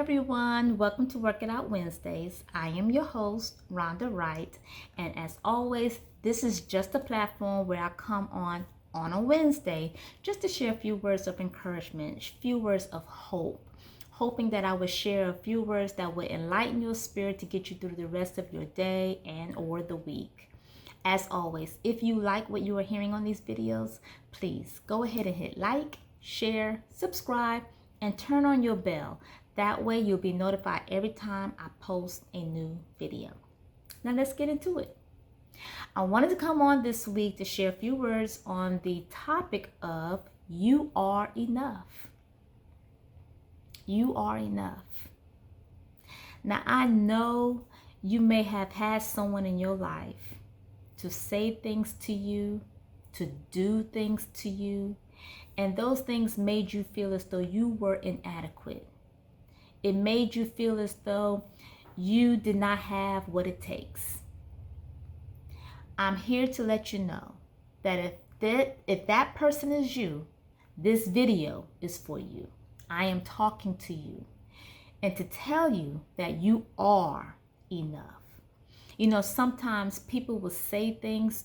everyone, welcome to Work It Out Wednesdays. I am your host, Rhonda Wright, and as always, this is just a platform where I come on a Wednesday just to share a few words of encouragement, a few words of hope, hoping that I would share a few words that would enlighten your spirit to get you through the rest of your day and or the week. As always, if you like what you are hearing on these videos, please go ahead and hit like, share, subscribe, and turn on your bell. That way you'll be notified every time I post a new video. Now let's get into it. I wanted to come on this week to share a few words on the topic of you are enough. You are enough. Now I know you may have had someone in your life to say things to you, to do things to you, and those things made you feel as though you were inadequate. It made you feel as though you did not have what it takes. I'm here to let you know that if that person is you, this video is for you. I am talking to you and to tell you that you are enough. You know, sometimes people will say things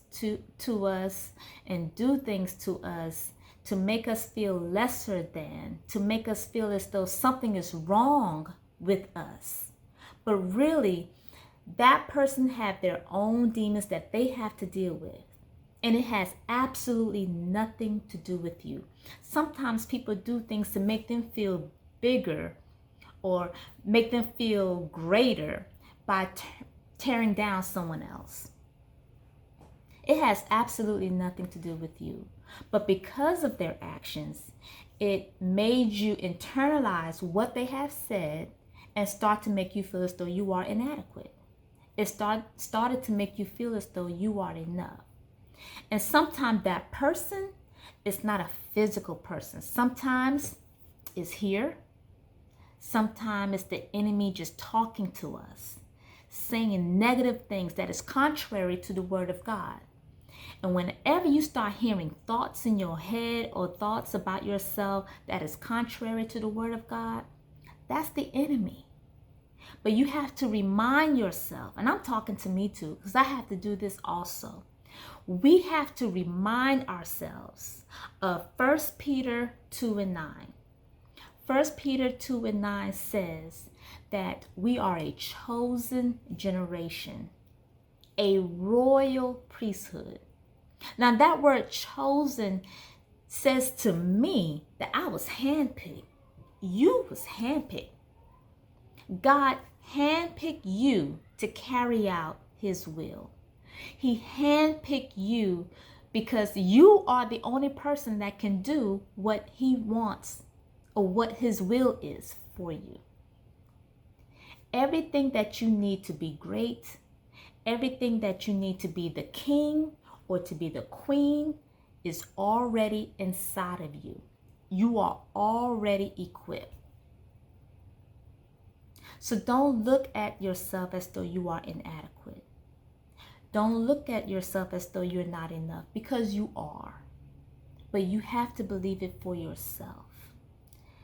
to us and do things to us to make us feel lesser than, to make us feel as though something is wrong with us. But really, that person have their own demons that they have to deal with. And it has absolutely nothing to do with you. Sometimes people do things to make them feel bigger or make them feel greater by tearing down someone else. It has absolutely nothing to do with you. But because of their actions, it made you internalize what they have said and start to make you feel as though you are inadequate. It started to make you feel as though you are enough. And sometimes that person is not a physical person. Sometimes it's here. Sometimes it's the enemy just talking to us, saying negative things that is contrary to the word of God. And whenever you start hearing thoughts in your head or thoughts about yourself that is contrary to the word of God, that's the enemy. But you have to remind yourself, and I'm talking to me too, because I have to do this also. We have to remind ourselves of 1 Peter 2:9. 1 Peter 2:9 says that we are a chosen generation, a royal priesthood. Now that word chosen says to me that I was handpicked. You was handpicked. God handpicked you to carry out his will. He handpicked you because you are the only person that can do what he wants or what his will is for you. Everything that you need to be great, everything that you need to be the king or to be the queen is already inside of you. You are already equipped. So don't look at yourself as though you are inadequate. Don't look at yourself as though you're not enough, because you are. But you have to believe it for yourself.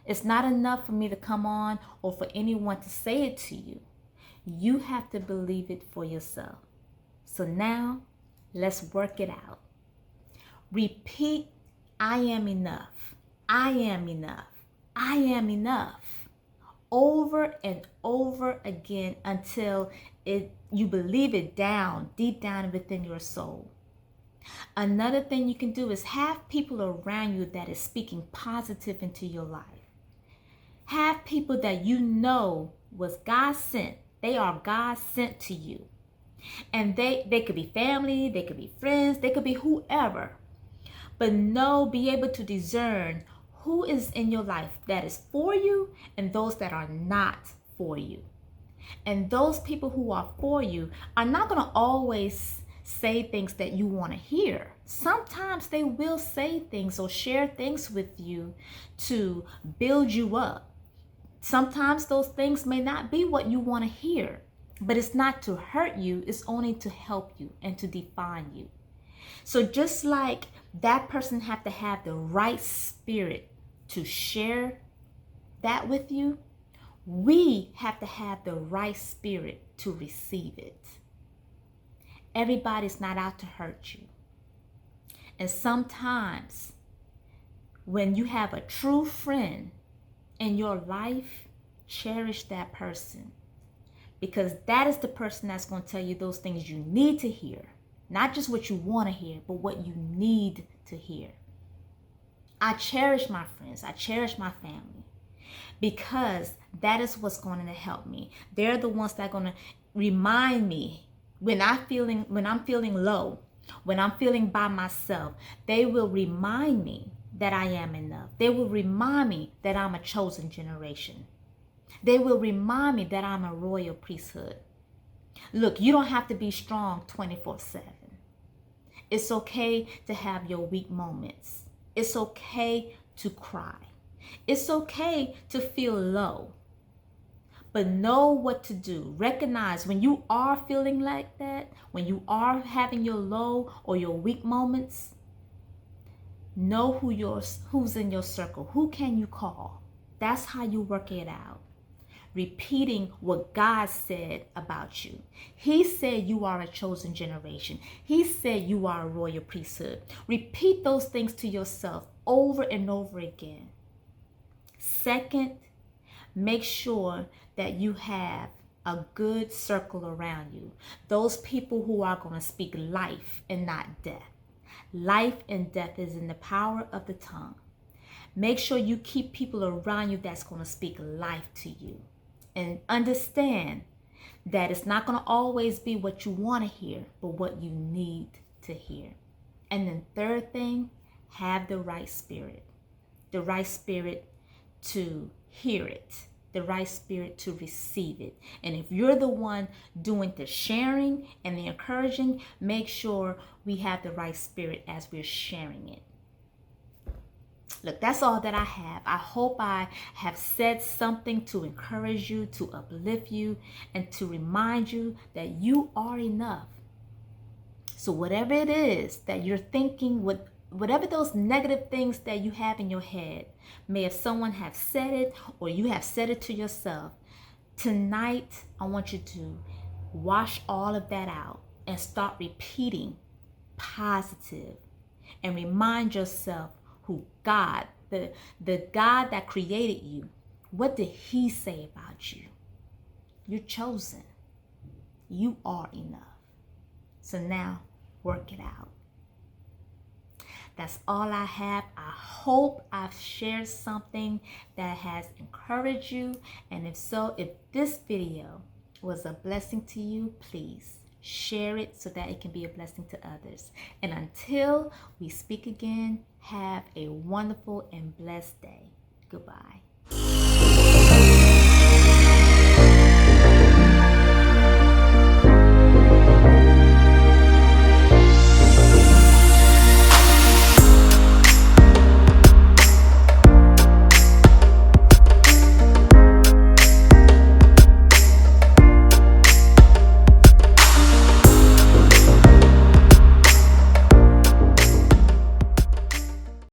It's not enough for me to come on or for anyone to say it to you. You have to believe it for yourself. So now, let's work it out. Repeat, I am enough. I am enough. I am enough. Over and over again until you believe it deep down within your soul. Another thing you can do is have people around you that is speaking positive into your life. Have people that you know was God sent. They are God sent to you. And they could be family, they could be friends, they could be whoever. But be able to discern who is in your life that is for you and those that are not for you. And those people who are for you are not going to always say things that you want to hear. Sometimes they will say things or share things with you to build you up. Sometimes those things may not be what you want to hear. But it's not to hurt you, it's only to help you and to define you. So just like that person have to have the right spirit to share that with you, We have to have the right spirit to receive it. Everybody's not out to hurt you. And sometimes when you have a true friend in your life, cherish that person, because that is the person that's going to tell you those things you need to hear. Not just what you want to hear, but what you need to hear. I cherish my friends. I cherish my family, because that is what's going to help me. They're the ones that are going to remind me when I'm feeling low, when I'm feeling by myself. They will remind me that I am enough. They will remind me that I'm a chosen generation. They will remind me that I'm a royal priesthood. Look, you don't have to be strong 24/7. It's okay to have your weak moments. It's okay to cry. It's okay to feel low. But know what to do. Recognize when you are feeling like that, when you are having your low or your weak moments, know who's in your circle. Who can you call? That's how you work it out. Repeating what God said about you. He said you are a chosen generation. He said you are a royal priesthood. Repeat those things to yourself over and over again. Second, make sure that you have a good circle around you. Those people who are going to speak life and not death. Life and death is in the power of the tongue. Make sure you keep people around you that's going to speak life to you. And understand that it's not going to always be what you want to hear, but what you need to hear. And then third thing, have the right spirit. The right spirit to hear it. The right spirit to receive it. And if you're the one doing the sharing and the encouraging, make sure we have the right spirit as we're sharing it. Look, that's all that I have. I hope I have said something to encourage you, to uplift you, and to remind you that you are enough. So whatever it is that you're thinking, whatever those negative things that you have in your head, may if someone have said it or you have said it to yourself, tonight I want you to wash all of that out and start repeating positive, and remind yourself who God, the God that created you, what did He say about you? You're chosen. You are enough. So now work it out. That's all I have. I hope I've shared something that has encouraged you. And if so, if this video was a blessing to you, please share it so that it can be a blessing to others. And until we speak again, have a wonderful and blessed day. Goodbye.